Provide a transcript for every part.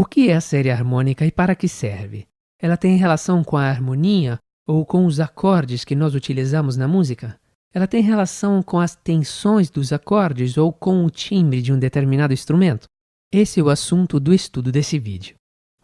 que é a série harmônica e para que serve? Ela tem relação com a harmonia ou com os acordes que nós utilizamos na música? Ela tem relação com as tensões dos acordes ou com o timbre de um determinado instrumento? Esse é o assunto do estudo desse vídeo.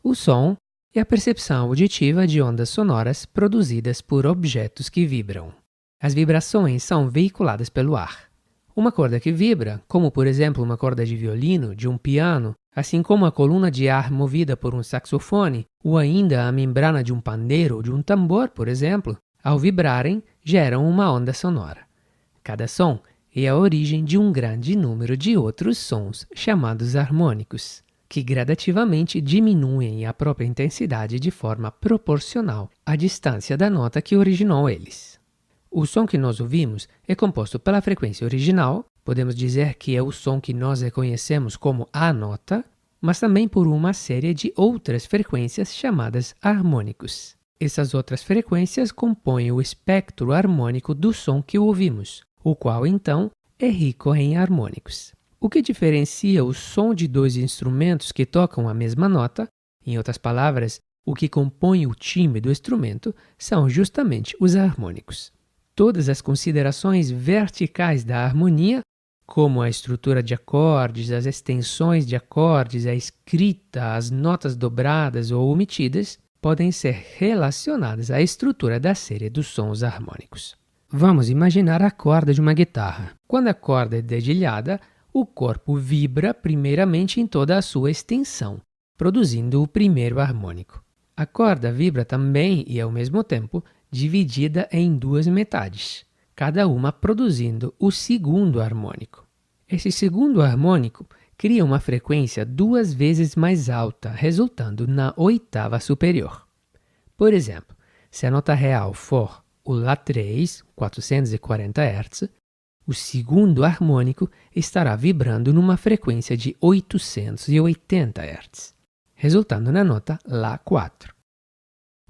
O som é a percepção auditiva de ondas sonoras produzidas por objetos que vibram. As vibrações são veiculadas pelo ar. Uma corda que vibra, como por exemplo uma corda de violino, de um piano, assim como a coluna de ar movida por um saxofone, ou ainda a membrana de um pandeiro ou de um tambor, por exemplo, ao vibrarem, geram uma onda sonora. Cada som é a origem de um grande número de outros sons chamados harmônicos, que gradativamente diminuem a própria intensidade de forma proporcional à distância da nota que originou eles. O som que nós ouvimos é composto pela frequência original, podemos dizer que é o som que nós reconhecemos como a nota, mas também por uma série de outras frequências chamadas harmônicos. Essas outras frequências compõem o espectro harmônico do som que ouvimos, o qual então é rico em harmônicos. O que diferencia o som de dois instrumentos que tocam a mesma nota, em outras palavras, o que compõe o timbre do instrumento, são justamente os harmônicos. Todas as considerações verticais da harmonia, como a estrutura de acordes, as extensões de acordes, a escrita, as notas dobradas ou omitidas, podem ser relacionadas à estrutura da série dos sons harmônicos. Vamos imaginar a corda de uma guitarra. Quando a corda é dedilhada, o corpo vibra primeiramente em toda a sua extensão, produzindo o primeiro harmônico. A corda vibra também e, ao mesmo tempo, dividida em duas metades, cada uma produzindo o segundo harmônico. Esse segundo harmônico cria uma frequência 2 vezes mais alta, resultando na oitava superior. Por exemplo, se a nota real for o Lá3, 440 Hz, o segundo harmônico estará vibrando numa frequência de 880 Hz, resultando na nota Lá4.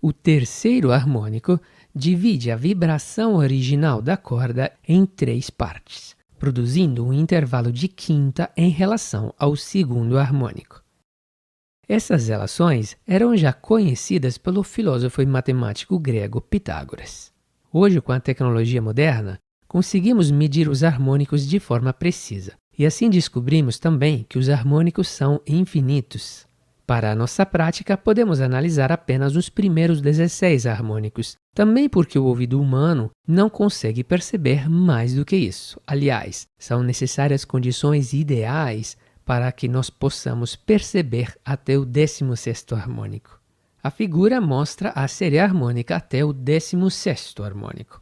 O terceiro harmônico divide a vibração original da corda em 3 partes, produzindo um intervalo de quinta em relação ao segundo harmônico. Essas relações eram já conhecidas pelo filósofo e matemático grego Pitágoras. Hoje, com a tecnologia moderna, conseguimos medir os harmônicos de forma precisa, e assim descobrimos também que os harmônicos são infinitos. Para a nossa prática, podemos analisar apenas os primeiros 16 harmônicos, também porque o ouvido humano não consegue perceber mais do que isso. Aliás, são necessárias condições ideais para que nós possamos perceber até o 16º harmônico. A figura mostra a série harmônica até o 16º harmônico.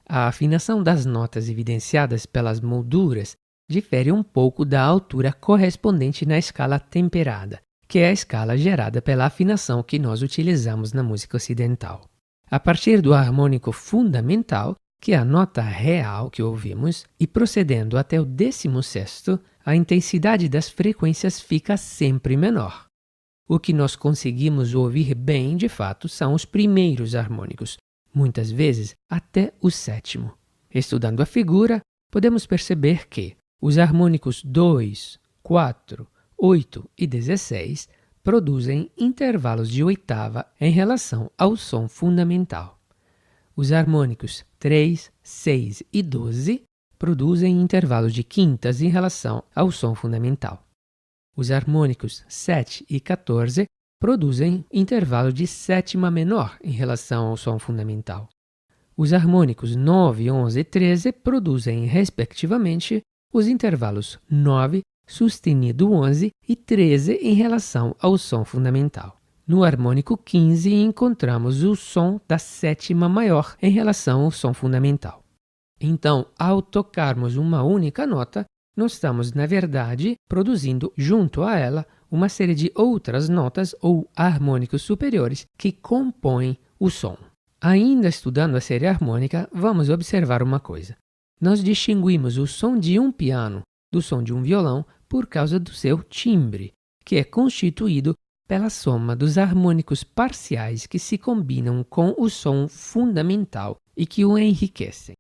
A afinação das notas evidenciadas pelas molduras difere um pouco da altura correspondente na escala temperada, que é a escala gerada pela afinação que nós utilizamos na música ocidental. A partir do harmônico fundamental, que é a nota real que ouvimos, e procedendo até o 16º, a intensidade das frequências fica sempre menor. O que nós conseguimos ouvir bem, de fato, são os primeiros harmônicos, muitas vezes até o 7º. Estudando a figura, podemos perceber que os harmônicos 2, 4, 8 e 16 produzem intervalos de oitava em relação ao som fundamental. Os harmônicos 3, 6 e 12 produzem intervalos de quintas em relação ao som fundamental. Os harmônicos 7 e 14 produzem intervalo de sétima menor em relação ao som fundamental. Os harmônicos 9, 11 e 13 produzem, respectivamente, os intervalos 9, sustenido 11 e 13 em relação ao som fundamental. No harmônico 15 encontramos o som da sétima maior em relação ao som fundamental. Então, ao tocarmos uma única nota, nós estamos, na verdade, produzindo junto a ela uma série de outras notas ou harmônicos superiores que compõem o som. Ainda estudando a série harmônica, vamos observar uma coisa. Nós distinguimos o som de um piano do som de um violão por causa do seu timbre, que é constituído pela soma dos harmônicos parciais que se combinam com o som fundamental e que o enriquecem.